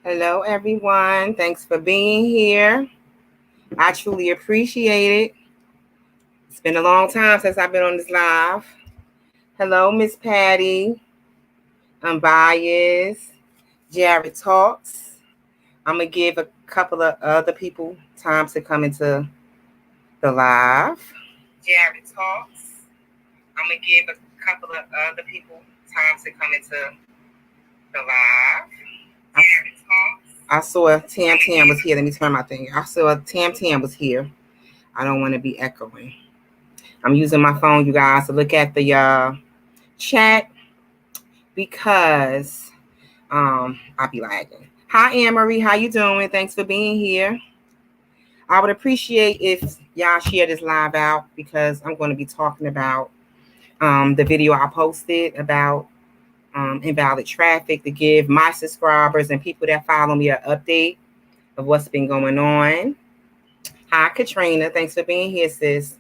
Hello, everyone. Thanks for being here. I truly appreciate it. It's been a long time since I've been on this live. Hello, Miss Patty. I'm Bias. Jared Talks. I'm going to give a couple of other people time to come into the live. Jared Talks. I'm going to give a couple of other people time to come into the live. Jared Talks. I saw Tam Tam was here. Let me turn my thing. I saw Tam Tam was here. I don't want to be echoing. I'm using my phone, you guys, to look at the chat because I'll be lagging. Hi, Anne-Marie. How you doing? Thanks for being here. I would appreciate if y'all share this live out because I'm going to be talking about the video I posted about invalid traffic to give my subscribers and people that follow me an update of what's been going on. Hi, Katrina. Thanks for being here, sis.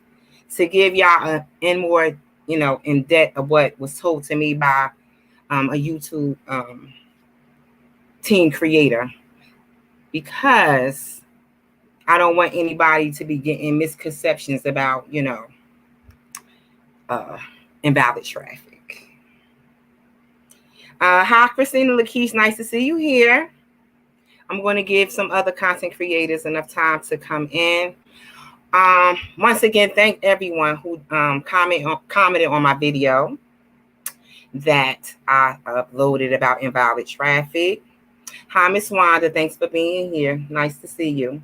To give y'all in more, in depth of what was told to me by a YouTube team creator, because I don't want anybody to be getting misconceptions about, invalid traffic. Hi, Christina Lakeisha. Nice to see you here. I'm going to give some other content creators enough time to come in. Once again, thank everyone who commented on my video that I uploaded about invalid traffic. Hi, Miss Wanda. Thanks for being here. Nice to see you.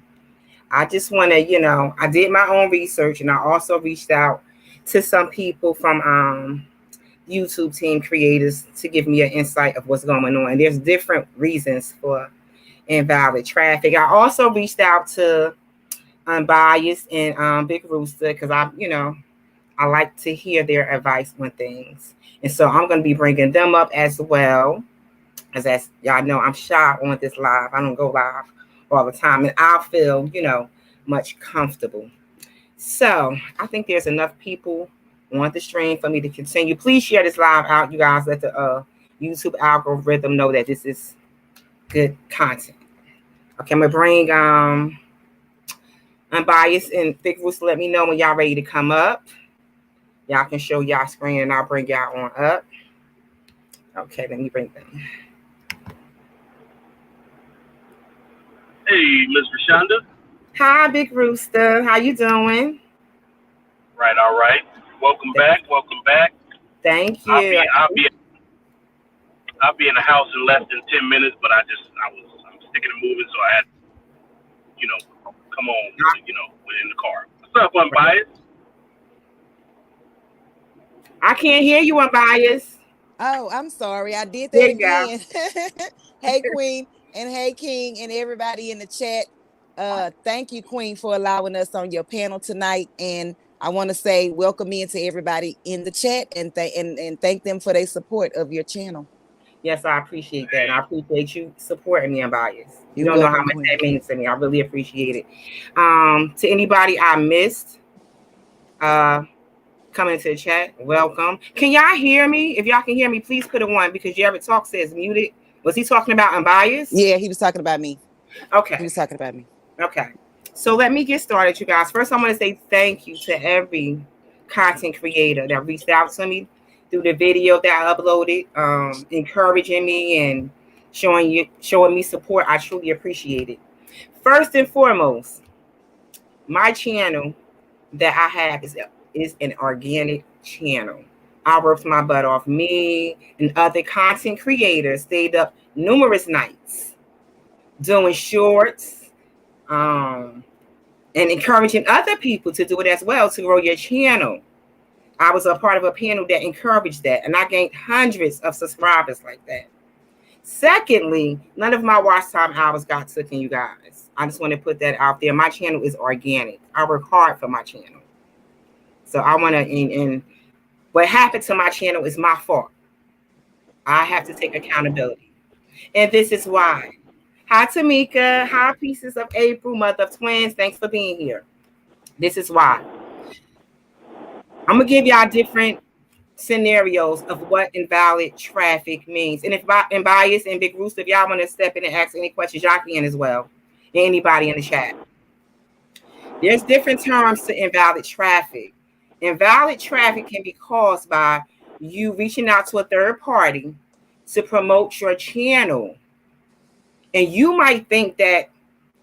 I just want to, I did my own research, and I also reached out to some people from YouTube team creators to give me an insight of what's going on. And there's different reasons for invalid traffic. I also reached out to Unbiased and Big Rooster because I like to hear their advice on things. And so I'm going to be bringing them up as well. As y'all know, I'm shy on this live. I don't go live all the time. And I feel, much comfortable. So I think there's enough people on the stream for me to continue. Please share this live out, you guys. Let the YouTube algorithm know that this is good content. Okay, I'm going to bring Unbiased and Big Rooster. Let me know when y'all ready to come up. Y'all can show y'all screen and I'll bring y'all on up. Okay, let me bring them. Hey, Miss Rashonda. Hi, Big Rooster. How you doing? Right, all right. Welcome back. Thank you. I'll be in the house in less than 10 minutes, but I'm sticking and moving, so I had come on, within the car. What's up, Unbiased? I can't hear you, Unbiased. Oh, I'm sorry. I did that again. Hey, Queen, and hey, King, and everybody in the chat. Thank you, Queen, for allowing us on your panel tonight. And I want to say welcome in to everybody in the chat and thank them for their support of your channel. Yes, I appreciate that. And I appreciate you supporting me, Unbiased. You don't know how much that means to me. I really appreciate it. To anybody I missed coming into the chat, welcome. Can y'all hear me? If y'all can hear me, please put a 1 because Jared Talk says muted. Was he talking about Unbiased? Yeah, he was talking about me. Okay. He was talking about me. Okay. So let me get started, you guys. First, I want to say thank you to every content creator that reached out to me through the video that I uploaded, encouraging me and showing me support. I truly appreciate it. First and foremost, my channel that I have is an organic channel. I worked my butt off. Me and other content creators stayed up numerous nights doing shorts, and encouraging other people to do it as well to grow your channel. I was a part of a panel that encouraged that, and I gained hundreds of subscribers like that. Secondly, none of my watch time hours got taken, you guys. I just want to put that out there. My channel is organic. I work hard for my channel. So I want to, and what happened to my channel is my fault. I have to take accountability. And this is why. Hi, Tamika. Hi, Pieces of April, mother of twins. Thanks for being here. This is why. I'm going to give y'all different scenarios of what invalid traffic means. And if and Bias and Big Rooster, if y'all want to step in and ask any questions, y'all can as well. And anybody in the chat. There's different terms to invalid traffic. Invalid traffic can be caused by you reaching out to a third party to promote your channel. And you might think that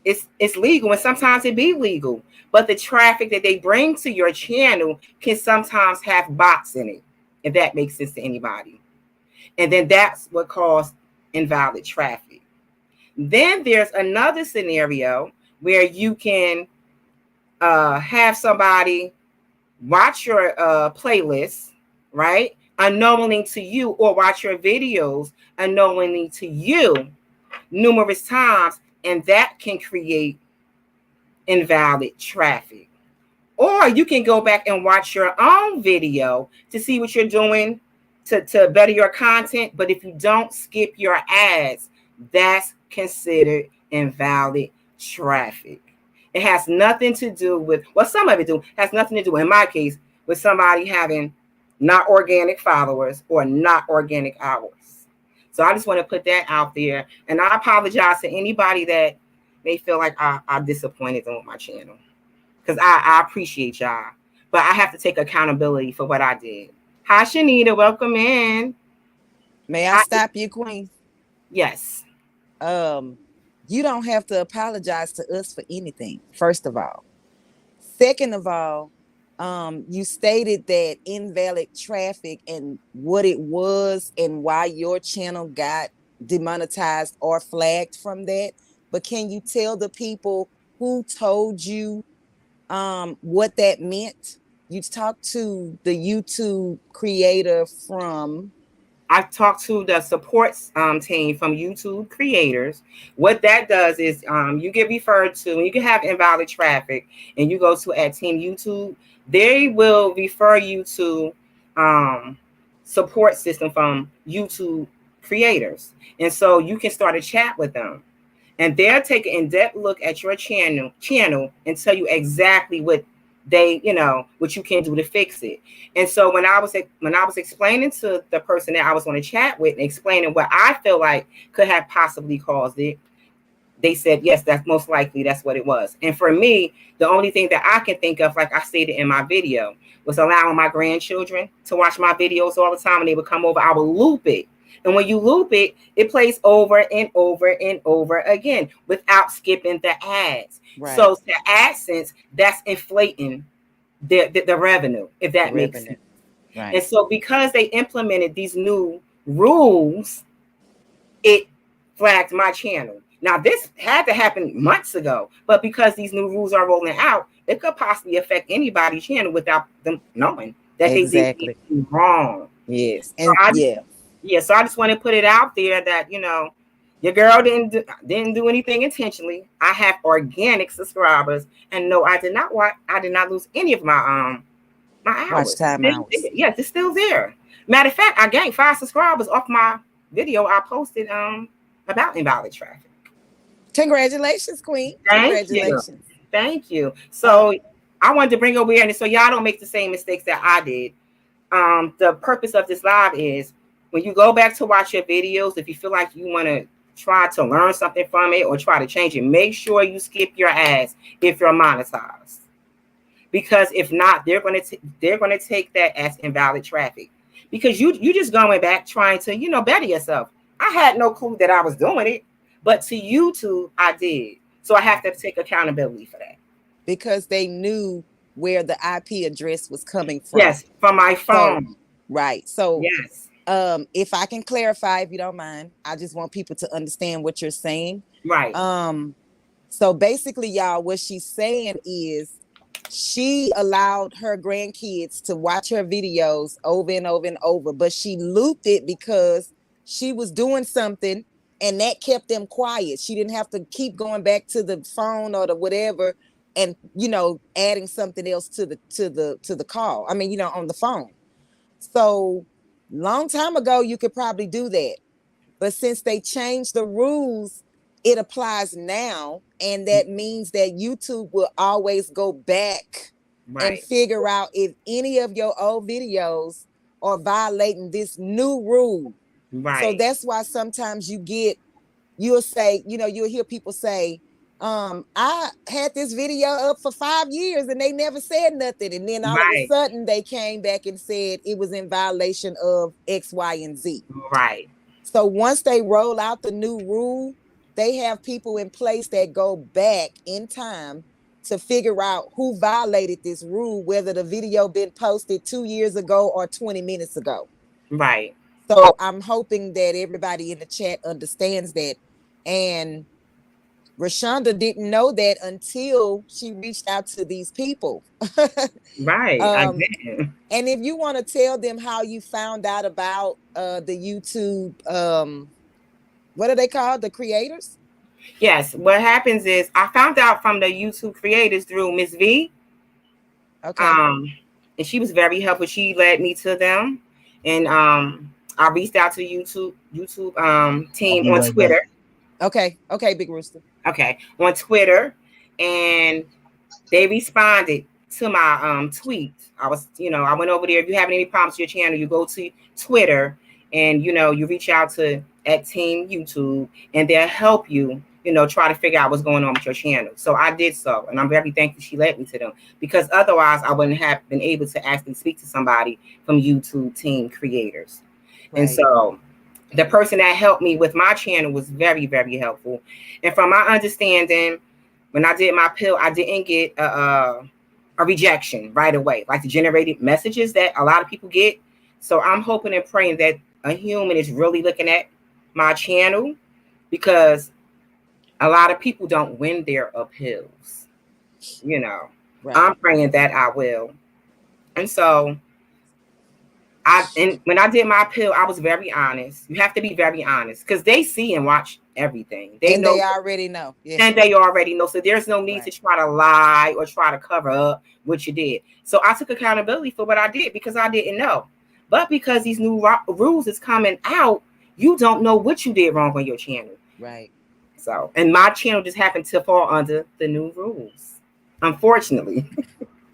it's legal, and sometimes it be legal, but the traffic that they bring to your channel can sometimes have bots in it, if that makes sense to anybody. And then that's what caused invalid traffic. Then there's another scenario where you can have somebody watch your playlist, right, unknowingly to you, or watch your videos unknowingly to you numerous times, and that can create invalid traffic. Or you can go back and watch your own video to see what you're doing to better your content. But if you don't skip your ads, that's considered invalid traffic. It has nothing to do with, well, some of it has nothing to do, in my case, with somebody having not organic followers or not organic hours. So I just want to put that out there. And I apologize to anybody that may feel like I disappointed them with my channel, because I appreciate y'all, but I have to take accountability for what I did. Hi, Shanita. Welcome in. May I stop you, Queen? Yes. You don't have to apologize to us for anything, first of all. Second of all, you stated that invalid traffic and what it was and why your channel got demonetized or flagged from that. But can you tell the people who told you what that meant? You talked to the YouTube creator from... I talked to the support team from YouTube creators. What that does is you get referred to, and you can have invalid traffic, and you go to at Team YouTube, they will refer you to support system from YouTube creators. And so you can start a chat with them. And they'll take an in-depth look at your channel and tell you exactly what they, what you can do to fix it. And so when I was explaining to the person that I was going to chat with and explaining what I feel like could have possibly caused it, they said, yes, that's most likely that's what it was. And for me, the only thing that I can think of, like I stated in my video, was allowing my grandchildren to watch my videos all the time, and they would come over. I would loop it. And when you loop it, it plays over and over and over again without skipping the ads. Right. So the AdSense, that's inflating the revenue, if that makes sense. Right. And so because they implemented these new rules, it flagged my channel. Now, this had to happen months ago, but because these new rules are rolling out, it could possibly affect anybody's channel without them knowing that they did anything wrong. Yes. And so I just want to put it out there that, your girl didn't do anything intentionally. I have organic subscribers, and no, I did not lose any of my hours. Watch time hours. Yes, it's still there. Matter of fact, I gained 5 subscribers off my video I posted about invalid traffic. Congratulations, Queen. Congratulations. Thank you. So I wanted to bring awareness so y'all don't make the same mistakes that I did. The purpose of this live is when you go back to watch your videos, if you feel like you want to try to learn something from it or try to change it, make sure you skip your ads if you're monetized. Because if not, they're going to take that as invalid traffic. Because you just going back trying to, better yourself. I had no clue that I was doing it, but to YouTube, I did. So I have to take accountability for that. Because they knew where the IP address was coming from. Yes, from my phone. So, right. So yes. If I can clarify, if you don't mind, I just want people to understand what you're saying. Right. So basically, y'all, what she's saying is she allowed her grandkids to watch her videos over and over and over, but she looped it because she was doing something and that kept them quiet. She didn't have to keep going back to the phone or the whatever and, adding something else to the call. I mean, on the phone. So long time ago, you could probably do that. But since they changed the rules, it applies now. And that means that YouTube will always go back and figure out if any of your old videos are violating this new rule. Right. So that's why sometimes you'll say, you'll hear people say, I had this video up for 5 years and they never said nothing. And then all of a sudden they came back and said it was in violation of X, Y, and Z. Right. So once they roll out the new rule, they have people in place that go back in time to figure out who violated this rule, whether the video been posted 2 years ago or 20 minutes ago. Right. So I'm hoping that everybody in the chat understands that. And Rashonda didn't know that until she reached out to these people. Right. And if you want to tell them how you found out about the YouTube, what are they called? The creators? Yes. What happens is I found out from the YouTube creators through Miss V. Okay. And she was very helpful. She led me to them. And I reached out to YouTube team on Twitter. Back. Okay, Big Rooster. Okay, on Twitter, and they responded to my tweet. I went over there. If you have any problems with your channel, you go to Twitter and you reach out to at Team YouTube, and they'll help you. Try to figure out what's going on with your channel. So I did so, and I'm very thankful she led me to them, because otherwise I wouldn't have been able to actually speak to somebody from YouTube team creators. Right. And so the person that helped me with my channel was very, very helpful. And from my understanding, when I did my pill, I didn't get a rejection right away, like the generated messages that a lot of people get. So I'm hoping and praying that a human is really looking at my channel, because a lot of people don't win their appeals. Right. I'm praying that I will. And so when I did my appeal, I was very honest. You have to be very honest, because they see and watch everything. They already know. Yeah. And they already know. So there's no need to try to lie or try to cover up what you did. So I took accountability for what I did, because I didn't know. But because these new rules is coming out, you don't know what you did wrong on your channel. Right. So, and my channel just happened to fall under the new rules, unfortunately.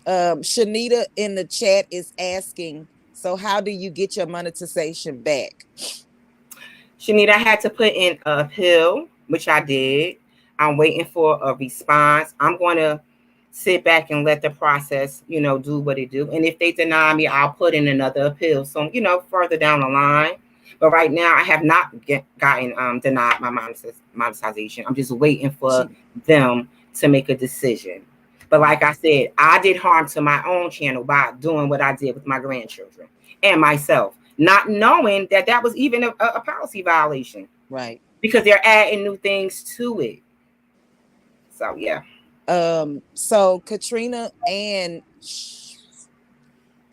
Shanita in the chat is asking, so how do you get your monetization back? Shanita, I had to put in a appeal, which I did. I'm waiting for a response. I'm going to sit back and let the process, do what it do. And if they deny me, I'll put in another appeal. So, further down the line. But right now, I have not gotten denied my monetization. I'm just waiting for them to make a decision. But like I said, I did harm to my own channel by doing what I did with my grandchildren and myself, not knowing that was even a policy violation. Right. Because they're adding new things to it. So, yeah. So Katrina and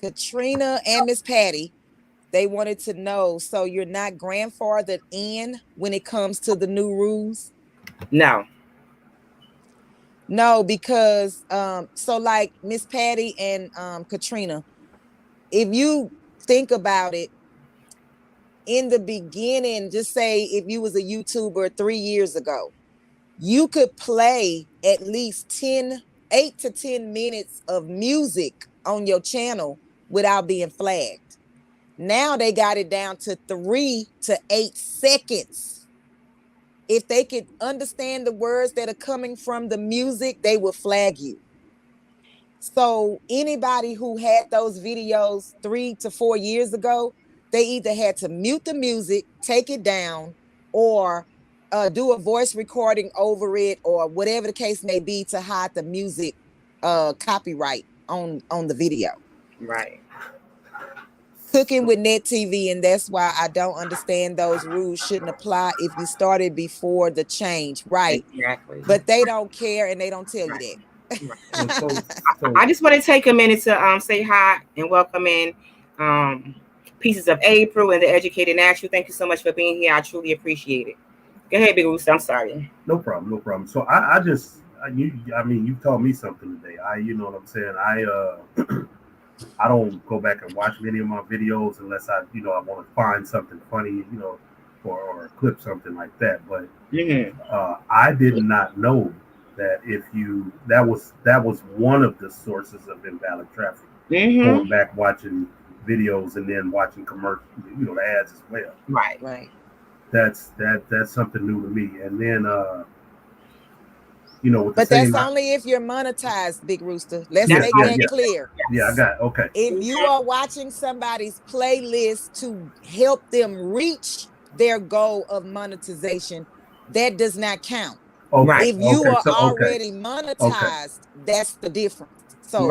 Miss Patty, they wanted to know, so you're not grandfathered in when it comes to the new rules? No, because so like Miss Patty and Katrina, if you think about it, in the beginning, just say if you was a YouTuber 3 years ago, you could play at least 8 to 10 minutes of music on your channel without being flagged. Now they got it down to 3 to 8 seconds. If they could understand the words that are coming from the music, they will flag you. So anybody who had those videos 3 to 4 years ago, they either had to mute the music, take it down, or do a voice recording over it, or whatever the case may be, to hide the music copyright on the video. Right. Cooking with Net TV, and that's why I don't understand those rules shouldn't apply if you started before the change. Right. Exactly. But they don't care, and they don't tell you that. Right. I just want to take a minute to say hi and welcome in Pieces of April and the Educated Natural. Thank you so much for being here. I truly appreciate it. Go ahead, Big Rooster. I'm sorry. No problem. So you told me something today. You know what I'm saying? I don't go back and watch many of my videos unless I want to find something funny, or clip something like that. But I did not know that that was one of the sources of invalid traffic. Going back watching videos and then watching commercial, the ads as well. Right. That's something new to me. And then with but the same, that's only if you're monetized, Big Rooster. Let's make that clear. Yeah, I got it. Okay. If you are watching somebody's playlist to help them reach their goal of monetization, that does not count. Okay. If you are So, already monetized, that's the difference. So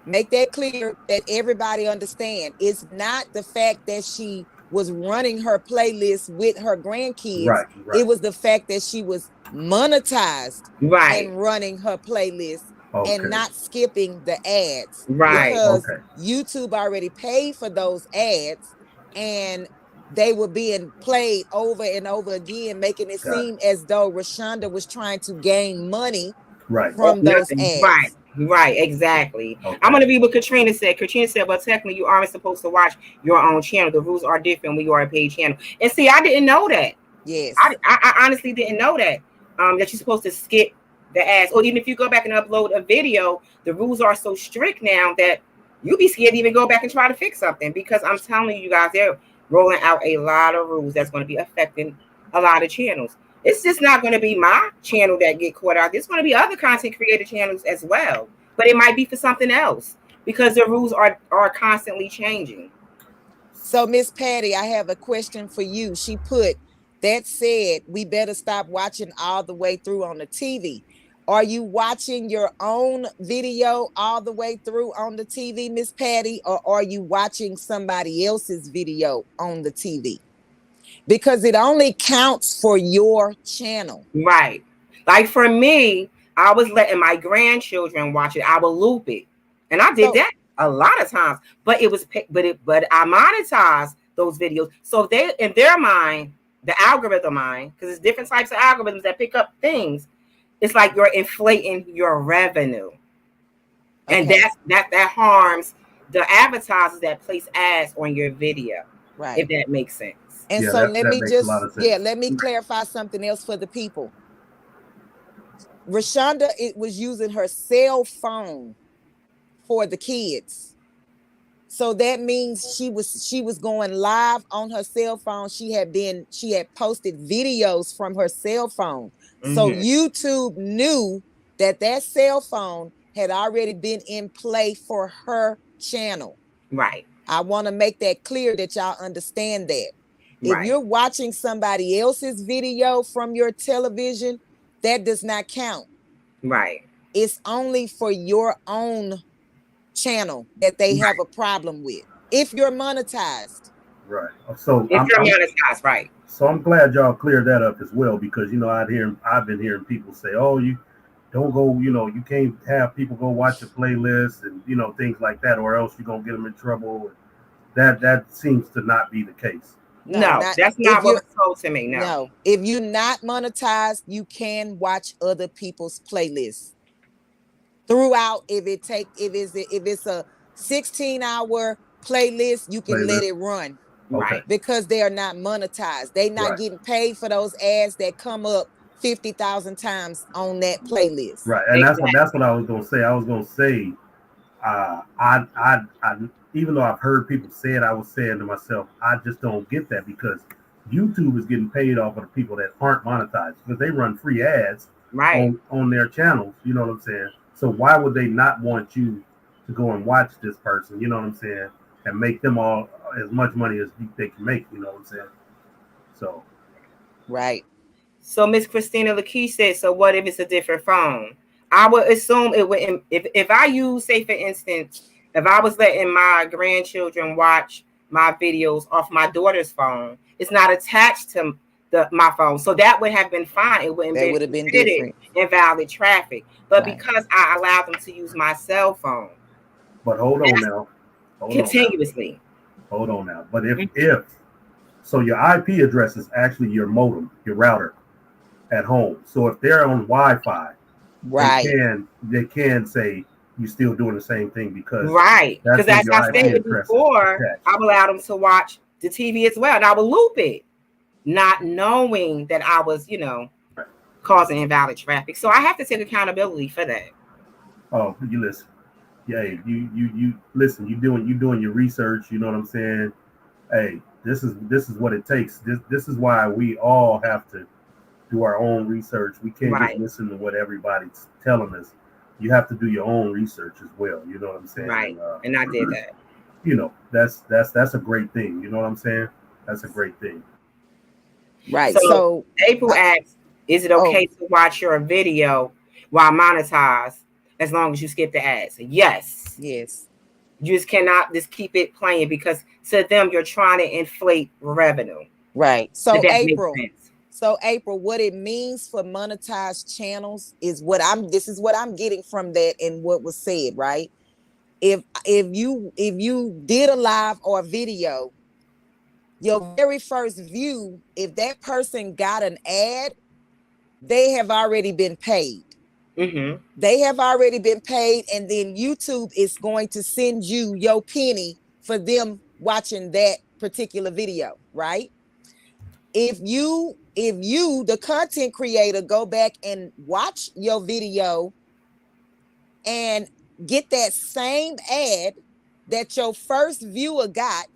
make that clear that everybody understand. It's not the fact that she was running her playlist with her grandkids. Right. It was the fact that she was monetized and running her playlist and not skipping the ads. Because YouTube already paid for those ads and they were being played over and over again, making it seem as though Rashonda was trying to gain money from those ads. Right, exactly. I'm going to read what Katrina said. Katrina said, well, technically, you aren't supposed to watch your own channel. The rules are different when you are a paid channel. And see, I didn't know that. Yes. I honestly didn't know that, that you're supposed to skip the ads. Or even if you go back and upload a video, the rules are so strict now that you'll be scared to even go back and try to fix something. Because I'm telling you guys, they're rolling out a lot of rules that's going to be affecting a lot of channels. It's just not going to be my channel that get caught out. There's going to be other content creator channels as well, but it might be for something else because the rules are constantly changing. So, Miss Patty, I have a question for you. She put, that said, we better stop watching all the way through on the TV. Are you watching your own video all the way through on the TV, Miss Patty, or are you watching somebody else's video on the TV? Because it only counts for your channel. Right. Like for me, I was letting my grandchildren watch it. I would loop it. And I did that a lot of times. But I monetized those videos. So they, in their mind, the algorithm mind, because it's different types of algorithms that pick up things, it's like you're inflating your revenue. And that harms the advertisers that place ads on your video. Right. If that makes sense. And so let me clarify something else for the people. Rashonda, it was using her cell phone for the kids. So that means she was going live on her cell phone. She had posted videos from her cell phone. Mm-hmm. So YouTube knew that cell phone had already been in play for her channel. Right. I want to make that clear that y'all understand that. If you're watching somebody else's video from your television, that does not count. Right. It's only for your own channel that they have a problem with. If you're monetized. Right. So if you're monetized, right. So I'm glad y'all cleared that up as well, because I've been hearing people say, oh, you don't go, you can't have people go watch a playlist and things like that, or else you're gonna get them in trouble. That seems to not be the case. No, that's not what was told to me. No. If you're not monetized, you can watch other people's playlists throughout. If it's a 16-hour playlist, you can let it run. Right. Because they are not monetized. They're not getting paid for those ads that come up 50,000 times on that playlist. Right. And that's what I was gonna say. I was gonna say, I even though I've heard people say it, I was saying to myself, I just don't get that, because YouTube is getting paid off of the people that aren't monetized, because they run free ads on their channels. You know what I'm saying? So why would they not want you to go and watch this person? You know what I'm saying? And make them all as much money as they can make. You know what I'm saying? So. Right. So Miss Christina Lakeisha said, so what if it's a different phone? I would assume it would, if I use, say for instance, if I was letting my grandchildren watch my videos off my daughter's phone, it's not attached to my phone. So that would have been fine. It wouldn't would have been different. Invalid traffic. But because I allowed them to use my cell phone. But hold on now. Continuously. Hold on now. But if so your IP address is actually your modem, your router at home. So if they're on Wi-Fi, they can say you're still doing the same thing, because because as I stated before, I would allow them to watch the TV as well, and I would loop it, not knowing that I was, causing invalid traffic. So I have to take accountability for that. Oh, you listen. Yeah, you listen. You doing your research. You know what I'm saying? Hey, this is what it takes. This is why we all have to do our own research. We can't just Right, listen to what everybody's telling us. You have to do your own research as well. You know what I'm saying? right. And I did that. You know that's a great thing. You know what I'm saying? That's a great thing. Right. So So, April asks, is it oh, okay to watch your video while monetized as long as you skip the ads? Yes. yes. You just cannot just keep it playing because to them you're trying to inflate revenue. Right. If that makes sense. So April, what it means for monetized channels is this is what I'm getting from that and what was said, right? If you did a live or a video, your very first view, if that person got an ad, they have already been paid. Mm-hmm. They have already been paid, and then YouTube is going to send you your penny for them watching that particular video, right? If you the content creator, go back and watch your video and get that same ad that your first viewer got,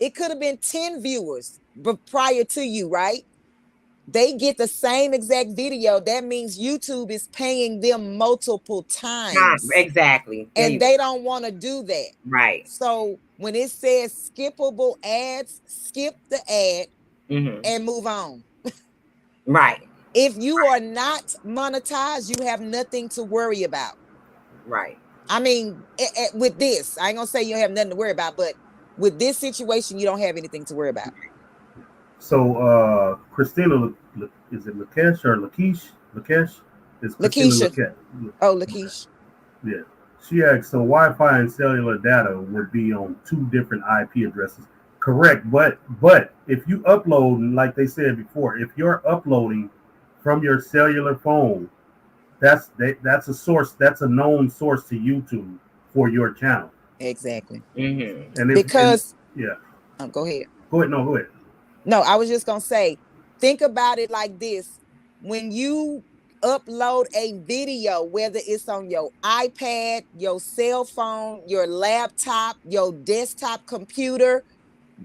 it could have been 10 viewers but prior to you, right? They get the same exact video. That means YouTube is paying them multiple times, Exactly. There and you go. they don't want to do that. Right. So when it says skippable ads, skip the ad Mm-hmm. and move on. Right. If you are not monetized, you have nothing to worry about. Right. I mean, with this, I ain't gonna say you have nothing to worry about, but with this situation, you don't have anything to worry about. So Christina, is it Lakesh or Lakesh? Lakesh is Christina Lakeisha. Lakesh. Oh, Okay. Lakeisha. Yeah. She asked, so Wi-Fi and cellular data would be on two different IP addresses. Correct, but if you upload, like they said before, if you're uploading from your cellular phone, that's a source, that's a known source to YouTube for your channel. Exactly. Mm-hmm. And Because yeah, go ahead. go ahead. No, go ahead. No, I was just gonna say, think about it like this: when you upload a video, whether it's on your iPad, your cell phone, your laptop, your desktop computer,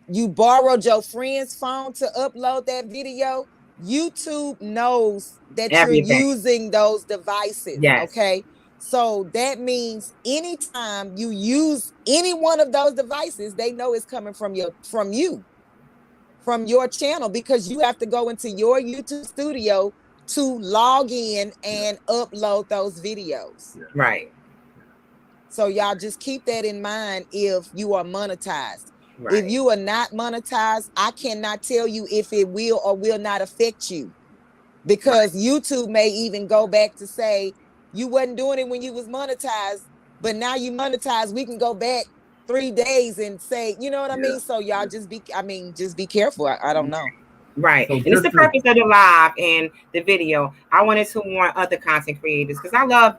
you borrowed your friend's phone to upload that video, YouTube knows that you're Everything. using those devices. Yes. Okay. So that means anytime you use any one of those devices, they know it's coming from your channel, because you have to go into your YouTube studio to log in Yeah, and upload those videos. yeah, Right. So y'all just keep that in mind if you are monetized. If Right. you are not monetized, I cannot tell you if it will or will not affect you, Right. because YouTube may even go back to say you wasn't doing it when you was monetized, but now you monetized. We can go back 3 days and say, you know what I yeah, mean? So y'all yeah. just be careful. I don't know. Right. So And it's the just to purpose of the live and the video. I wanted to warn other content creators because I love,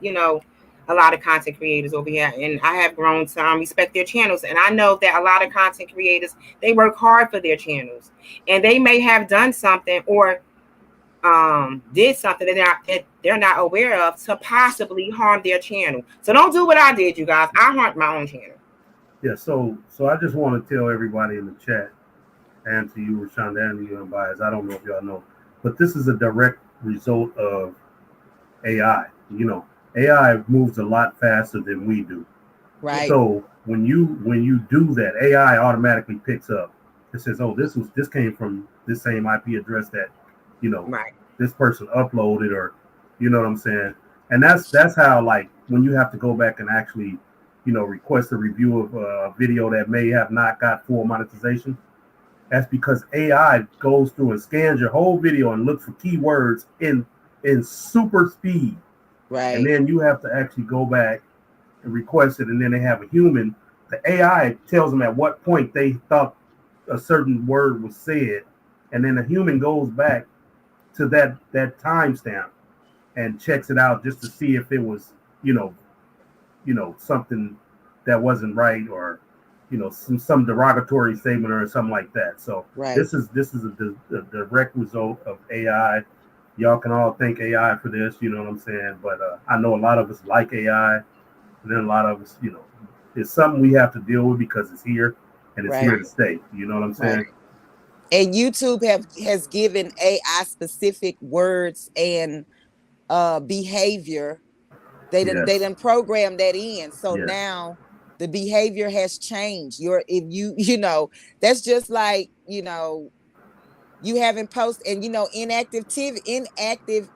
a lot of content creators over here. And I have grown to respect their channels. And I know that a lot of content creators, they work hard for their channels. And they may have done something or did something that they're not aware of to possibly harm their channel. So don't do what I did, you guys. I harmed my own channel. yeah, so I just want to tell everybody in the chat and to you, Rashonda, and you, Unbiased. I don't know if y'all know, but this is a direct result of AI. You know, AI moves a lot faster than we do. Right. So when you do that, AI automatically picks up. It says, "Oh, this came from this same IP address that, you know, Right. this person uploaded, or you know what I'm saying." And that's how, like, when you have to go back and actually, request a review of a video that may have not got full monetization. That's because AI goes through and scans your whole video and looks for keywords in super speed, and Right. then you have to actually go back and request it, and then they have a human. The AI tells them at what point they thought a certain word was said, and then the human goes back to that timestamp and checks it out just to see if it was, something that wasn't right, or some derogatory statement or something like that. So Right. this is a direct result of AI. Y'all can all thank AI for this, you know what I'm saying? But I know a lot of us like AI. And then a lot of us, it's something we have to deal with because it's here and it's Right. here to stay. You know what I'm saying? Right. And YouTube has given AI specific words and behavior. They done programmed that in. So now the behavior has changed. That's just like, you haven't posted, and inactive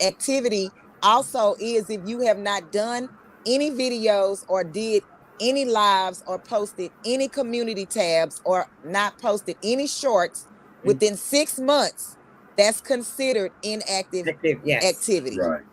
activity also is if you have not done any videos or did any lives or posted any community tabs or not posted any shorts within 6 months, that's considered inactive activity. Right.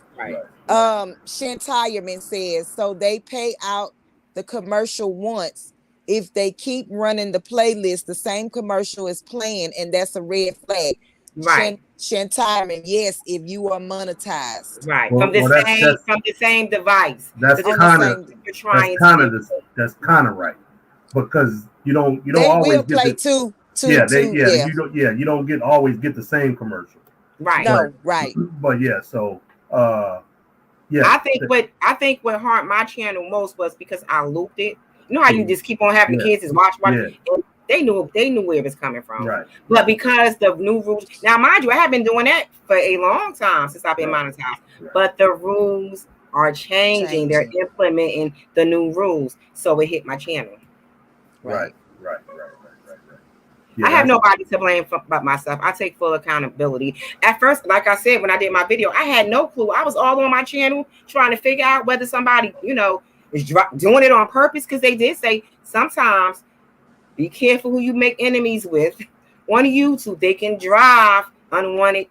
Shantireman says, so they pay out the commercial once. If they keep running the playlist, the same commercial is playing, and that's a red flag. Right. Shantireman, yes, if you are monetized. Right. From the same device. That's kind of right. Because you don't always will play two. You don't always get the same commercial. Right. No, right. But yeah, so I think what harmed my channel most was because I looped it. You know how you just keep on having kids is watch. And they knew where it was coming from. Right. But because the new rules, now mind you, I have been doing that for a long time since I've been monetized. Right. But the rules are changing. They're implementing the new rules, so it hit my channel. Right. I have nobody to blame but myself. I take full accountability. At first, like I said, when I did my video, I had no clue. I was all on my channel trying to figure out whether somebody, is doing it on purpose, because they did say sometimes be careful who you make enemies with. On YouTube, they can drive unwanted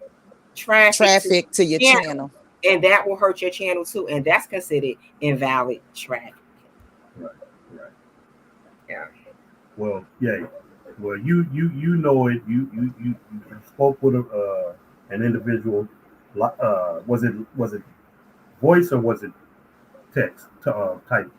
traffic to your channel, and that will hurt your channel too, and that's considered invalid traffic. Right. Yeah. Well, yeah. Well, you know it. You spoke with an individual. Was it voice or was it text type?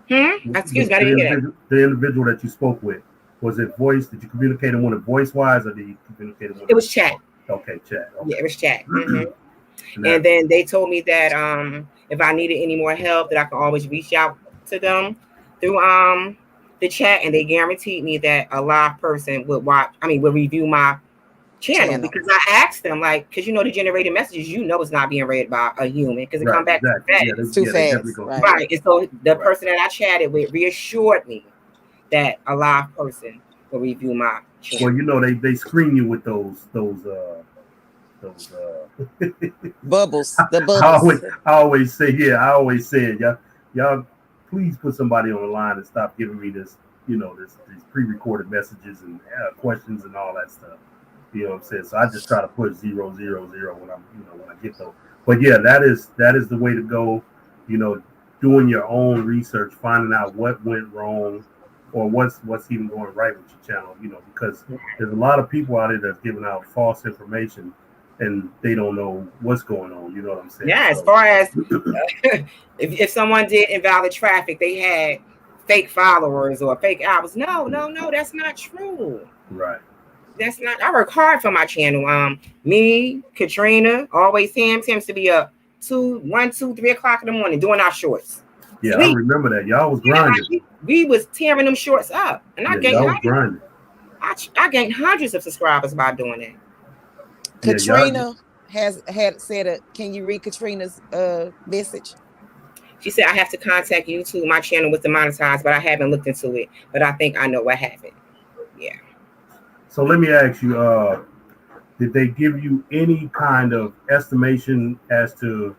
Excuse me, I didn't hear that. The individual that you spoke with, was it voice? Did you communicate with it voice wise, or did you communicate with it? It was chat. Okay, chat. Okay. Yeah, it was chat. Mm-hmm. And then they told me that if I needed any more help, that I could always reach out to them through the chat, and they guaranteed me that a live person would review my channel, because I asked them, because the generated messages, it's not being read by a human, because it come back too fast. Too fast. Right. And so the person that I chatted with reassured me that a live person will review my channel. Well, they screen you with those bubbles. The bubbles. I always say y'all please put somebody on the line and stop giving me this, these pre-recorded messages and questions and all that stuff. You know what I'm saying? So I just try to put 000 when I get those. But yeah, that is the way to go. Doing your own research, finding out what went wrong or what's even going right with your channel. Because there's a lot of people out there that's giving out false information and they don't know what's going on. You know what I'm saying? Yeah, as far as if someone did invalid traffic, they had fake followers or fake hours. No, that's not true. Right. That's not. I work hard for my channel. Me, Katrina, always Tim tends to be up 1, 2, 3 o'clock in the morning doing our shorts. Yeah, I remember that. Y'all was grinding. We was tearing them shorts up, and I gained grinding. I gained hundreds of subscribers by doing it. Katrina had said, can you read Katrina's message? She said, I have to contact YouTube. My channel was demonetized, but I haven't looked into it. But I think I know what happened. Yeah. So let me ask you, did they give you any kind of estimation as to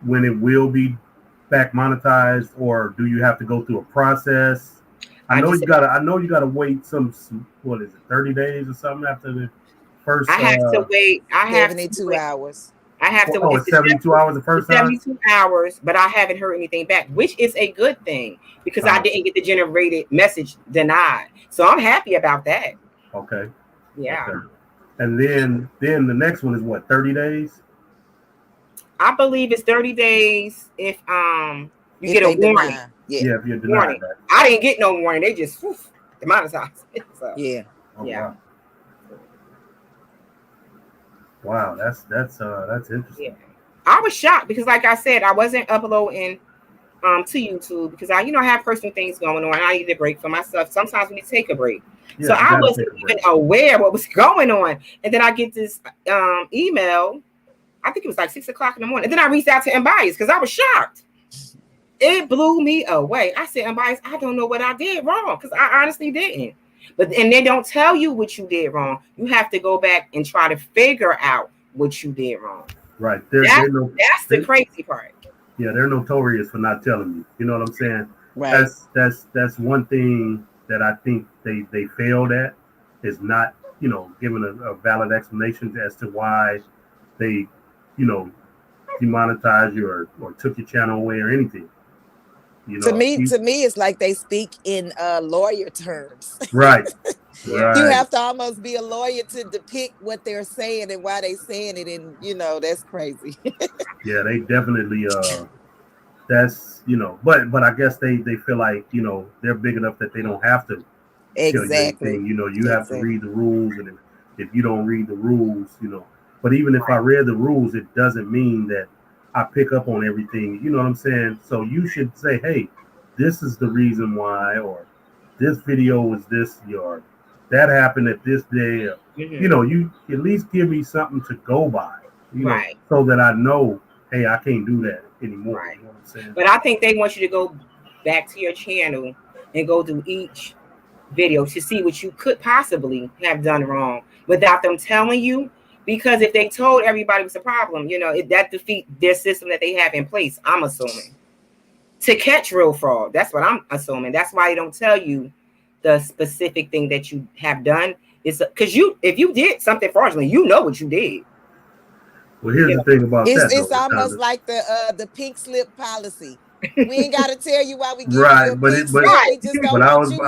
when it will be back monetized, or do you have to go through a process? I know you gotta wait some what is it, 30 days or something after the first. I have to wait. 72 hours. I have to wait. 72 hours the first time? 72 hours, but I haven't heard anything back, which is a good thing, because I didn't get the generated message denied. So I'm happy about that. Okay. Yeah. Okay. And then the next one is what, 30 days? I believe it's 30 days if you get a warning. Yeah, if you're denied that. I didn't get no warning. They just demonetized it. So. Yeah. Oh, yeah. Wow, that's interesting. Yeah. I was shocked because, like I said, I wasn't uploading to YouTube because I have personal things going on. I need a break for myself. Sometimes we need to take a break. Yeah, so I wasn't even aware what was going on. And then I get this email. I think it was like 6 o'clock in the morning. And then I reached out to Mbias because I was shocked. It blew me away. I said, Mbias, I don't know what I did wrong because I honestly didn't. And they don't tell you what you did wrong. You have to go back and try to figure out what you did wrong. Right. That's the crazy part. Yeah, they're notorious for not telling you. You know what I'm saying? Right. That's one thing that I think they failed at is not, giving a valid explanation as to why they, demonetized you or took your channel away or anything. To me, it's like they speak in lawyer terms. Right. Right. You have to almost be a lawyer to depict what they're saying and why they're saying it, and that's crazy. Yeah, they definitely that's but I guess they feel like they're big enough that they don't have to exactly. Tell you anything. You have to read the rules, and if you don't read the rules, but even if I read the rules, it doesn't mean that I pick up on everything. You know what I'm saying? So you should say, hey, this is the reason why, or this video was this, or that happened at this day. You at least give me something to go by, so that I know, hey, I can't do that anymore. Right. You know what I'm saying? But I think they want you to go back to your channel and go through each video to see what you could possibly have done wrong without them telling you. Because if they told everybody it was a problem, that defeats their system that they have in place, I'm assuming, to catch real fraud. That's what I'm assuming. That's why they don't tell you the specific thing that you have done. It's because if you did something fraudulent, you know what you did. Well, here's the thing about that. It's almost like the pink slip policy. We ain't got to tell you why we give you a pink slip. We just don't want you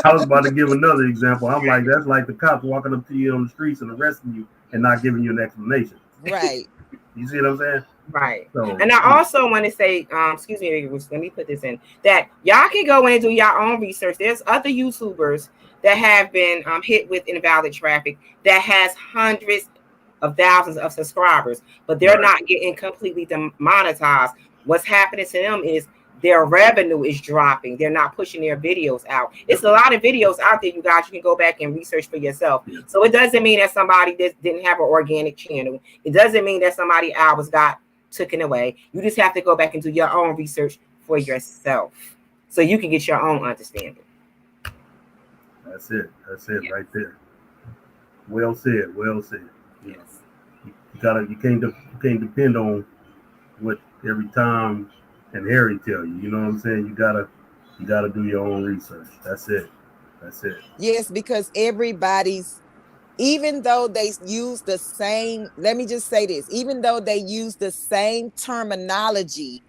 I was about to give another example. I'm like, that's like the cops walking up to you on the streets and arresting you and not giving you an explanation. Right. You see what I'm saying? Right. So, and I also want to say, excuse me, let me put this in, that y'all can go in and do your own research. There's other YouTubers that have been hit with invalid traffic that has hundreds of thousands of subscribers, but they're not getting completely demonetized. What's happening to them is their revenue is dropping. They're not pushing their videos out. It's a lot of videos out there, you guys. You can go back and research for yourself. So it doesn't mean that somebody didn't have an organic channel. It doesn't mean that somebody's hours got taken away. You just have to go back and do your own research for yourself so you can get your own understanding. That's it right there. Well said. Yes. You can't depend on what every Tom and Harry tell you. You know what I'm saying? You gotta do your own research. That's it. Yes, because even though they use the same, let me just say this, even though they use the same terminology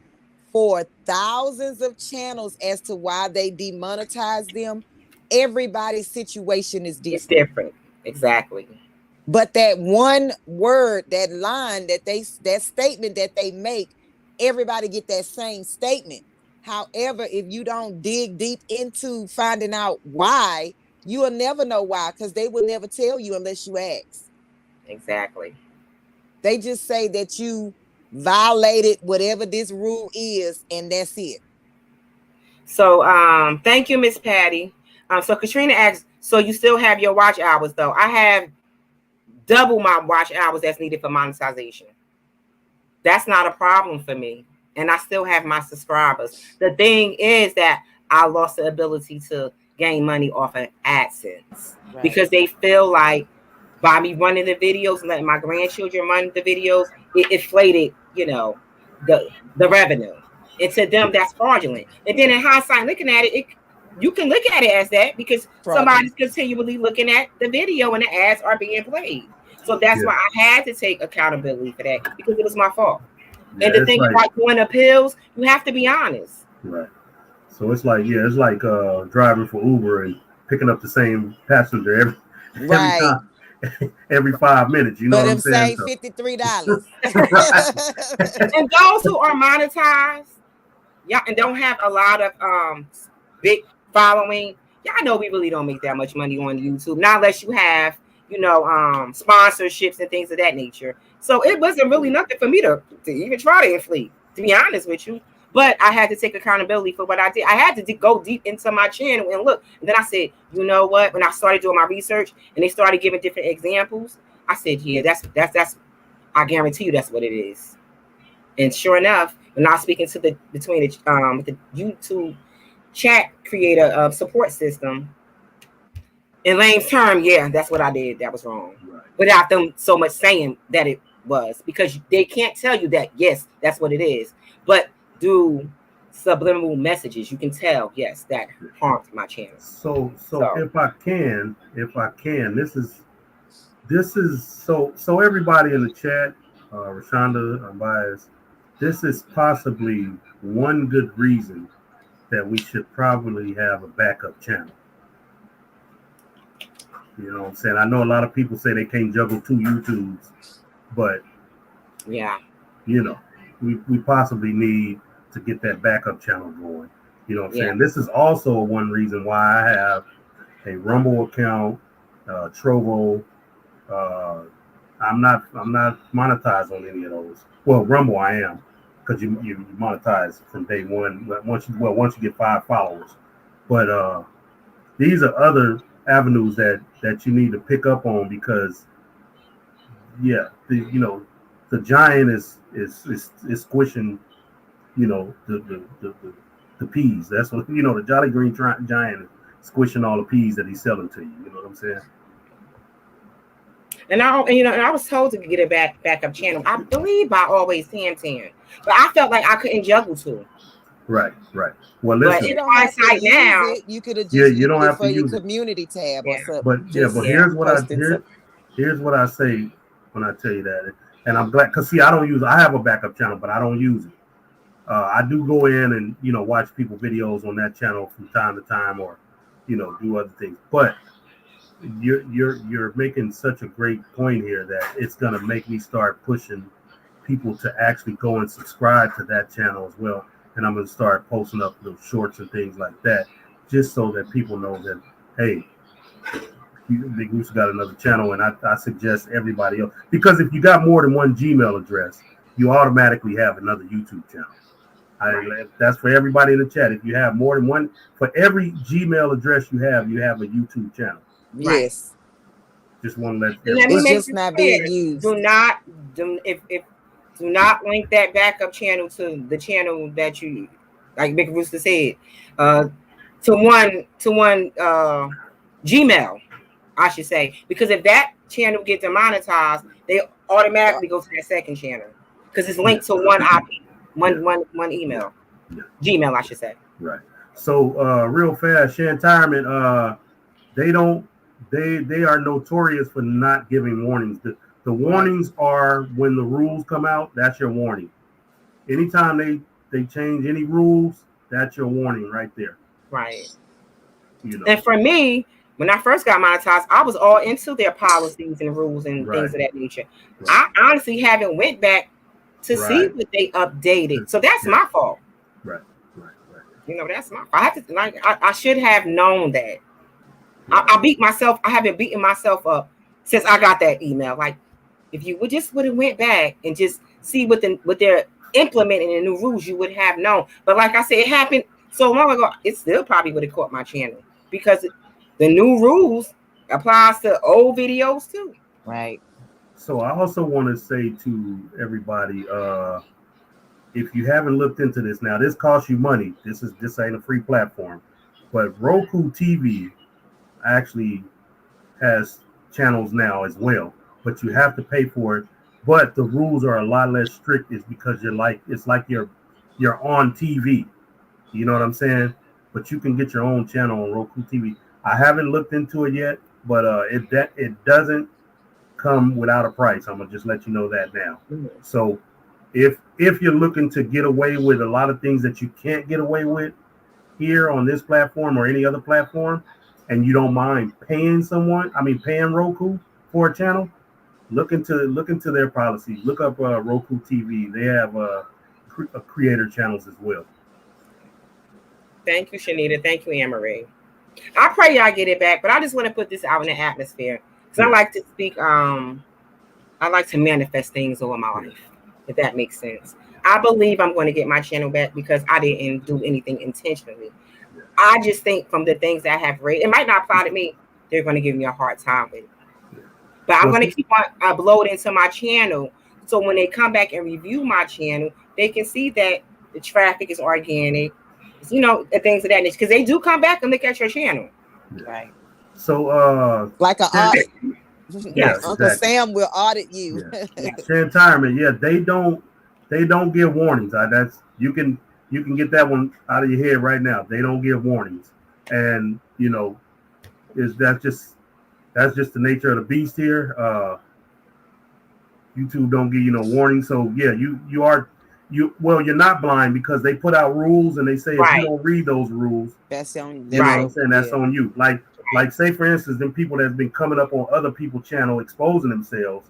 for thousands of channels as to why they demonetize them, everybody's situation is different. It's different. Exactly. But that one word, that line, that statement that they make, everybody get that same statement. However, if you don't dig deep into finding out why, you will never know why, because they will never tell you unless you ask. Exactly. They just say that you violated whatever this rule is, and that's it. So thank you, Miss Patty. So Katrina asks, so you still have your watch hours though? I have double my watch hours that's needed for monetization. That's not a problem for me. And I still have my subscribers. The thing is that I lost the ability to gain money off of AdSense because they feel like by me running the videos and letting my grandchildren run the videos, it inflated, the revenue. And to them, that's fraudulent. And then in hindsight, looking at it, you can look at it as that because somebody's continually looking at the video and the ads are being played. So that's why I had to take accountability for that because it was my fault. Yeah, and the thing about doing appeals, you have to be honest. Right. So it's like, driving for Uber and picking up the same passenger every time, every 5 minutes. You know what I'm saying? But $53. And those who are monetized, and don't have a lot of big following, y'all know we really don't make that much money on YouTube. Not unless you have, sponsorships and things of that nature. So it wasn't really nothing for me to even try to inflate, to be honest with you. But I had to take accountability for what I did. I had to go deep into my channel and look. And then I said, you know what? When I started doing my research and they started giving different examples, I said, yeah, that's. I guarantee you that's what it is. And sure enough, when I was speaking to the YouTube chat creator support system, in Lane's term, yeah, that's what I did. That was wrong. Right. Without them so much saying that it was, because they can't tell you that, yes, that's what it is. But through subliminal messages, you can tell, yes, that harmed my channel. So if I can, this is so everybody in the chat, Rashonda, Bias, this is possibly one good reason that we should probably have a backup channel. You know what I'm saying? I know a lot of people say they can't juggle 2 YouTubes, but yeah, we possibly need to get that backup channel going. You know what I'm saying? This is also one reason why I have a Rumble account, Trovo. I'm not monetized on any of those. Well, Rumble I am, because you monetize from day one. Once you get 5 followers, but these are other avenues that you need to pick up on, because the giant is squishing the peas. That's what the Jolly Green Giant is squishing all the peas that he's selling to you. You know what I'm saying? And I was told to get a backup channel. I believe by Always Tam, but I felt like I couldn't juggle 2. Right. Well, listen. But you don't have to use it. You could have just you don't have for to your use community tab or something. But here's what I say when I tell you that, and I'm glad, because I have a backup channel, but I don't use it. I do go in and watch people videos on that channel from time to time, or do other things. But you're making such a great point here that it's gonna make me start pushing people to actually go and subscribe to that channel as well. And I'm going to start posting up little shorts and things like that, just so that people know that, hey, Big Goose got another channel. And I suggest everybody else, because if you got more than one Gmail address, you automatically have another YouTube channel. That's for everybody in the chat. If you have more than one, for every Gmail address you have a YouTube channel. Yes. Just want to let it's just not being used. Do not link that backup channel to the channel that you, like Big Rooster said, to one Gmail, I should say, because if that channel gets demonetized, they automatically go to that second channel because it's linked to one IP, one email, Gmail, I should say. Right. So real fast, Shantirement, they are notorious for not giving warnings. The warnings are when the rules come out. That's your warning. Anytime they change any rules, that's your warning right there. Right. And for me, when I first got monetized, I was all into their policies and rules and things of that nature. Right. I honestly haven't went back to see what they updated. So that's my fault. Right. That's my fault. I should have known that. Right. I haven't beaten myself up since I got that email. Like, if you would have went back and just see what they're implementing in the new rules, you would have known. But like I said, it happened so long ago, it still probably would have caught my channel, because the new rules applies to old videos too. Right. So I also want to say to everybody, if you haven't looked into this, now this costs you money. This ain't a free platform, but Roku TV actually has channels now as well. But you have to pay for it. But the rules are a lot less strict, is because it's like you're on TV. You know what I'm saying? But you can get your own channel on Roku TV. I haven't looked into it yet, but it doesn't come without a price. I'm gonna just let you know that now. Mm-hmm. So if you're looking to get away with a lot of things that you can't get away with here on this platform or any other platform, and you don't mind paying Roku for a channel, look into their policies. Look up Roku TV. They have creator channels as well. Thank you, Shanita. Thank you, Anne-Marie. I pray y'all get it back, but I just want to put this out in the atmosphere. Because I like to speak. I like to manifest things over my life, if that makes sense. I believe I'm going to get my channel back because I didn't do anything intentionally. I just think from the things that I have read, it might not apply to me. They're going to give me a hard time with it. But I'm going to keep on uploading to my channel. So when they come back and review my channel, they can see that the traffic is organic, you know, the things of that nature. Because they do come back and look at your channel. Right. So like a audit. Yes, Uncle Sam will audit you. Shantirement, they don't give warnings. That's you can get that one out of your head right now. They don't give warnings. And you know, that's just the nature of the beast here. YouTube don't give you no warning. So yeah, you're not blind because they put out rules and they say if you don't read those rules, that's on you. You know what I'm saying? That's on you. Like say for instance, them people that's been coming up on other people's channel exposing themselves.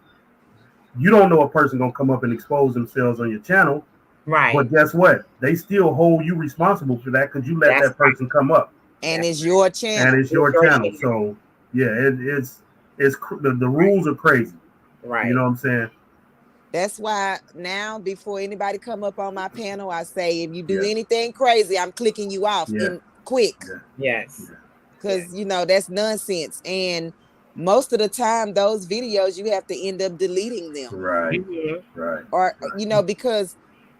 You don't know a person gonna come up and expose themselves on your channel. Right. But guess what? They still hold you responsible for that because you let that person come up. And it's your channel. And it's your channel. So yeah, it's the rules are crazy. Right. You know what I'm saying? That's why now, before anybody come up on my panel, I say, if you do anything crazy, I'm clicking you off in quick. Yes. Because, you know, that's nonsense. And most of the time, those videos, you have to end up deleting them. Right. Right. Or, you know, because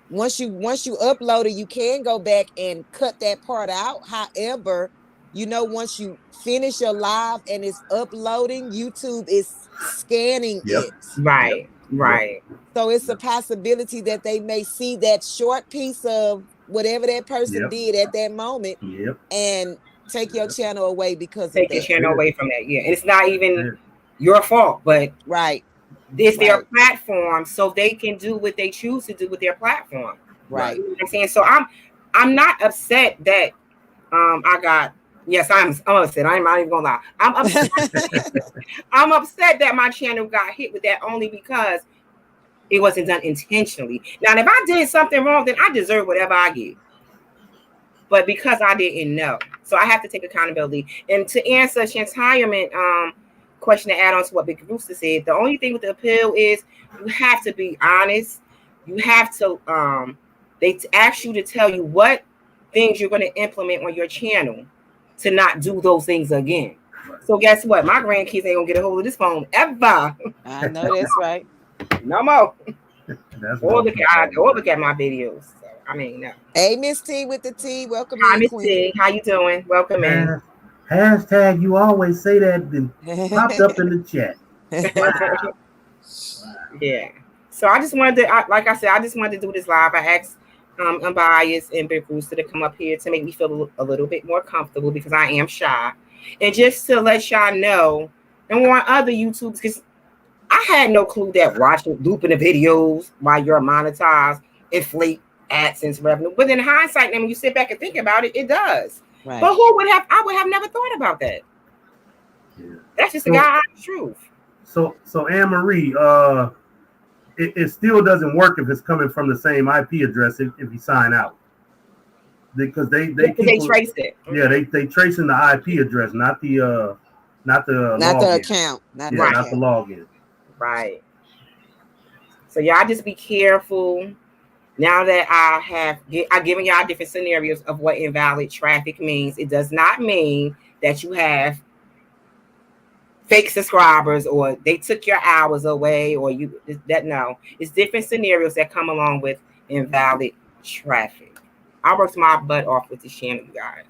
once you upload it, you can go back and cut that part out. However, you know, once you finish your live and it's uploading, YouTube is scanning it. Right. Right. So it's a possibility that they may see that short piece of whatever that person did at that moment and take your channel away because of that. Take your channel away from that. Yeah. And it's not even your fault, but it's their platform, so they can do what they choose to do with their platform. Right. You know what I'm saying? So I'm not upset that I got I'm upset. I'm not even gonna lie. I'm upset. I'm upset that my channel got hit with that only because it wasn't done intentionally. Now, if I did something wrong, then I deserve whatever I get. But because I didn't know, so I have to take accountability. And to answer Shantirement question to add on to what Big Rooster said, the only thing with the appeal is you have to be honest. You have to they ask you to tell you what things you're going to implement on your channel to not do those things again. So guess what? My grandkids ain't gonna get a hold of this phone ever. I know that's right. No more. Or look at my videos. So, I mean, no. Hey, Miss T with the T. Welcome Hi, in, Miss Queen. T. How you doing? Welcome in. Hashtag you always say that then popped up in the chat. Wow. Yeah. So I just wanted to, like I said, I just wanted to do this live. I asked Unbiased and Big Rooster to come up here to make me feel a little bit more comfortable because I am shy. And just to let y'all know, and want other YouTubers, because I had no clue that looping the videos while you're monetized inflate AdSense revenue. But in hindsight, when you sit back and think about it, it does. Right. But I would have never thought about that. Yeah. That's just the God's truth. So Anne Marie, it still doesn't work if it's coming from the same IP address if you sign out. Because they trace it. Yeah, they tracing the IP address, not the account. Not the login. Right. So y'all just be careful. Now that I've given y'all different scenarios of what invalid traffic means, it does not mean that you have fake subscribers or they took your hours away or no. It's different scenarios that come along with invalid traffic. I worked my butt off with this channel, you guys.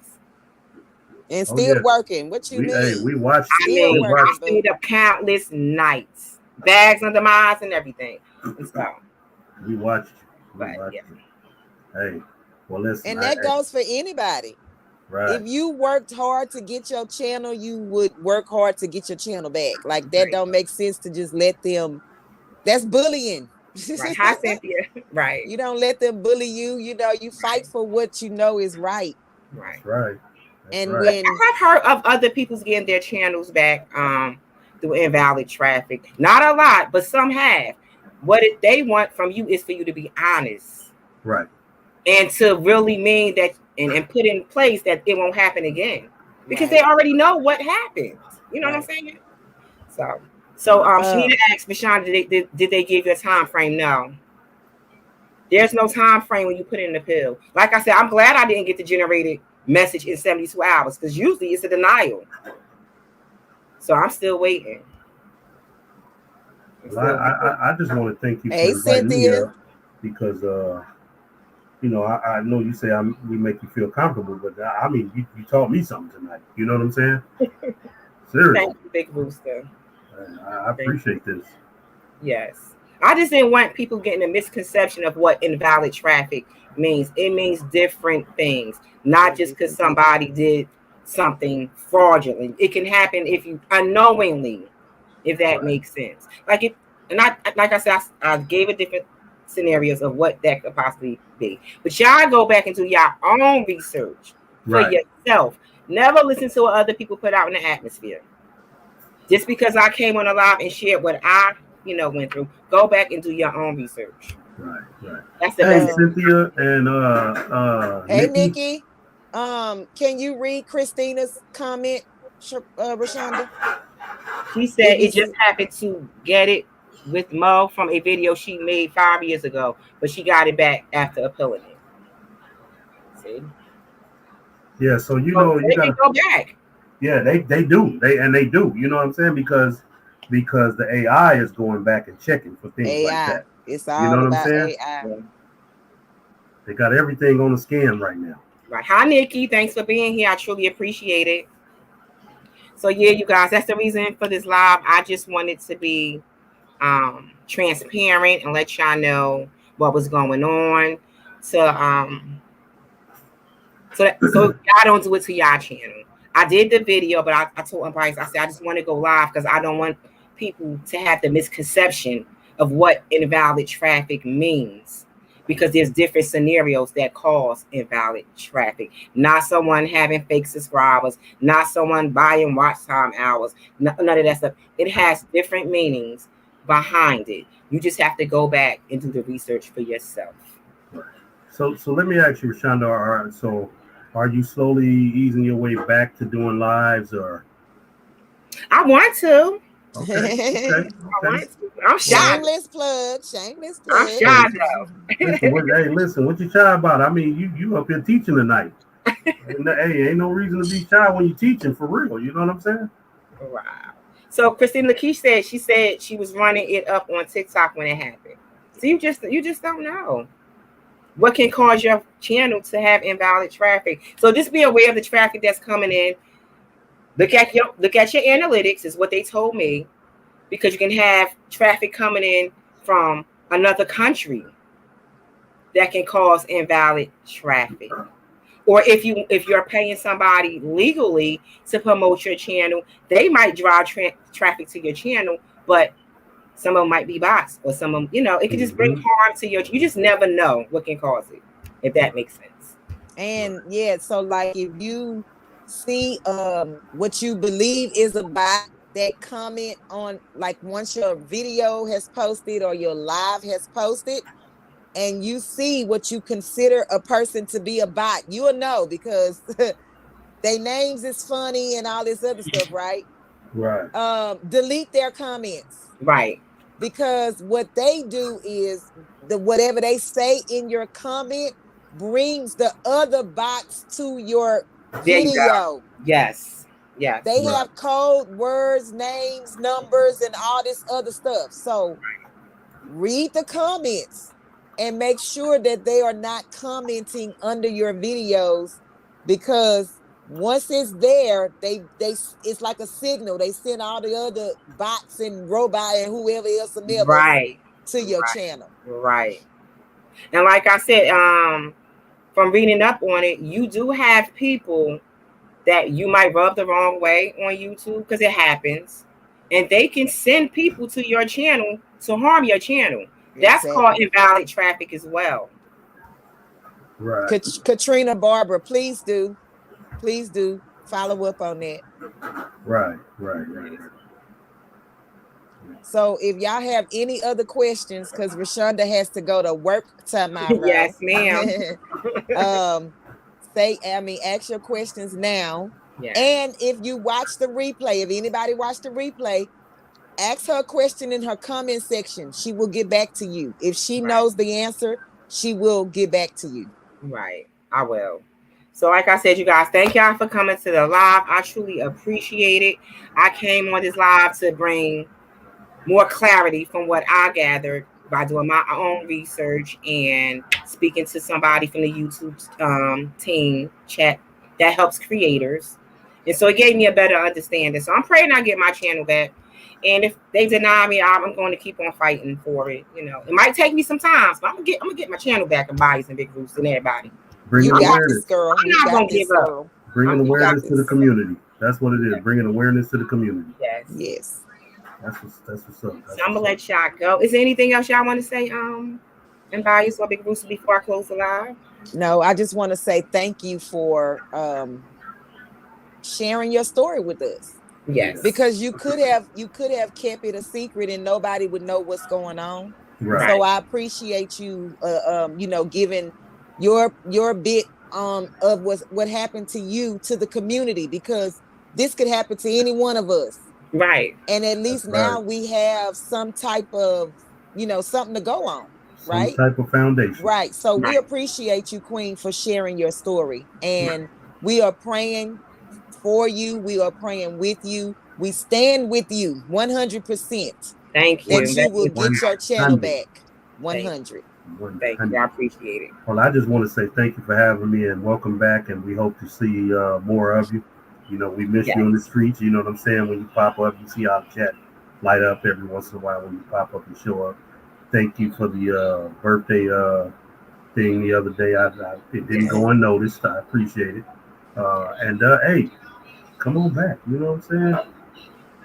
And still working. What you mean? Hey, we watched. I stayed up countless nights, bags under my eyes and everything. And so we watched. Hey, well, listen. And that goes for anybody. Right. If you worked hard to get your channel, you would work hard to get your channel back. Like that don't make sense to just let them. That's bullying. Right. Hi, Cynthia. Right. You don't let them bully you. You know, you fight for what you know is right. Right. Right. And when I've heard of other people's getting their channels back through invalid traffic. Not a lot, but some have. What they want from you is for you to be honest. Right. And to really mean that and put in place that it won't happen again. Because they already know what happened. You know what I'm saying? So Shanita asked Rashonda, did they give you a time frame? No. There's no time frame when you put in the pill. Like I said, I'm glad I didn't get the generated message in 72 hours because usually it's a denial. So I'm still waiting. I just want to thank you for inviting Cynthia. me up because you know, I know you say we make you feel comfortable, but I mean, you taught me something tonight. You know what I'm saying? Seriously. Thank you, Big Rooster. I appreciate this. Yes. I just didn't want people getting a misconception of what invalid traffic means. It means different things, not just because somebody did something fraudulent. It can happen if you unknowingly, if that makes sense. Like I said, I gave a different scenarios of what that could possibly be. But y'all go back and do your own research for yourself. Never listen to what other people put out in the atmosphere. Just because I came on a live and shared what I went through, go back and do your own research. Right. That's the best. Cynthia and hey Nikki, can you read Christina's comment, Rashonda? She said it just happened to get it with Mo from a video she made 5 years ago, but she got it back after appealing it. See? Yeah, so you gotta go back. Yeah, they do. They do. You know what I'm saying? Because the AI is going back and checking for things like that. It's all about AI. Yeah. They got everything on the scan right now. Right. Hi, Nikki. Thanks for being here. I truly appreciate it. So yeah, you guys, that's the reason for this live. I just wanted to be transparent and let y'all know what was going on. So y'all don't do it to y'all channel. I did the video, but I told Bryce, I said I just want to go live because I don't want people to have the misconception of what invalid traffic means, because there's different scenarios that cause invalid traffic. Not someone having fake subscribers, not someone buying watch time hours, none of that stuff. It has different meanings behind it. You just have to go back and do the research for yourself. Right. So let me ask you, Rashonda, so are you slowly easing your way back to doing lives, or? I want to. Okay. I want to. I'm shy. Shameless plug. I'm shy though. Listen, what you shy about? I mean, you up here teaching tonight. Hey, ain't no reason to be shy when you're teaching for real. You know what I'm saying? Wow. So Christine Lakeisha said she was running it up on TikTok when it happened. So you just don't know what can cause your channel to have invalid traffic. So just be aware of the traffic that's coming in. Look at your analytics, is what they told me, because you can have traffic coming in from another country that can cause invalid traffic. Or if you're paying somebody legally to promote your channel, they might drive traffic to your channel, but some of them might be bots, or some of them, it can just bring harm to you just never know what can cause it, if that makes sense. And yeah, so like if you see what you believe is a bot, that comment on, like, once your video has posted or your live has posted, and you see what you consider a person to be a bot, you will know, because their names is funny and all this other stuff, right? Right. Delete their comments. Right. Because what they do is whatever they say in your comment brings the other bots to your video. Yes. They have code words, names, numbers, and all this other stuff. So read the comments and make sure that they are not commenting under your videos, because once it's there, they it's like a signal. They send all the other bots and robot and whoever else to your channel. Right. And like I said, from reading up on it, you do have people that you might rub the wrong way on YouTube, because it happens, and they can send people to your channel to harm your channel. That's called invalid traffic as well. Right. Katrina Barber, please do follow up on that. Right. So if y'all have any other questions, because Rashonda has to go to work tomorrow. Yes, ma'am. Ask your questions now. Yeah. And if you watch the replay, if anybody watched the replay, Ask her a question in her comment section. She will get back to you. If she knows the answer, she will get back to you. Right. I will. So like I said, you guys, thank y'all for coming to the live. I truly appreciate it. I came on this live to bring more clarity from what I gathered by doing my own research and speaking to somebody from the YouTube team chat that helps creators. And so it gave me a better understanding. So I'm praying I get my channel back. And if they deny me, I'm going to keep on fighting for it. You know, it might take me some time, but I'm gonna get my channel back and Bias and Big Roots and everybody. Bringing You got awareness. this, girl. I'm not gonna give up. Girl. Bringing You got awareness to the this. community. That's what it is. Bringing awareness to the community. Yes. Yes. That's what's up. That's So I'm gonna let y'all go. Is there anything else y'all want to say, and Bias or Big Roots before I close the live? No, I just want to say thank you for sharing your story with us. Yes. Because you could have kept it a secret and nobody would know what's going on. Right. So I appreciate you giving your bit of what happened to you to the community, because this could happen to any one of us. Right. And at least now we have some type of, something to go on. Right. Some type of foundation. Right. So we appreciate you, Queen, for sharing your story. And we are praying for you. We are praying with you. We stand with you 100%. Thank you. That you will get your channel back 100. Thank you. I appreciate it. Well, I just want to say thank you for having me and welcome back. And we hope to see more of you. You know, we miss you on the streets. You know what I'm saying? When you pop up, you see our chat light up every once in a while when you pop up and show up. Thank you for the birthday thing the other day. It didn't go unnoticed. I appreciate it. And hey, come on back. You know what I'm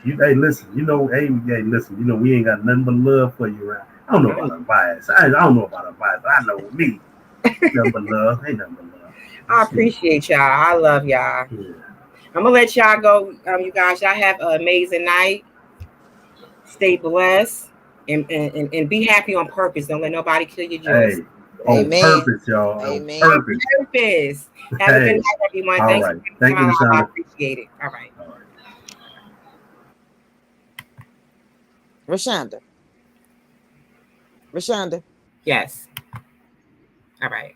saying? Hey, listen. Listen. You know, we ain't got nothing but love for you around. I don't know about a bias. I don't know about a bias, but I know me. Nothing but love. Ain't nothing but love. I appreciate y'all. I love y'all. Yeah. I'm gonna let y'all go. You guys, y'all have an amazing night. Stay blessed and be happy on purpose. Don't let nobody kill your joy. Hey, on purpose, y'all. Amen. On purpose. Have a good night, everyone. All right. Thank you, Rashonda. I appreciate it. All right. Rashonda. Yes. All right.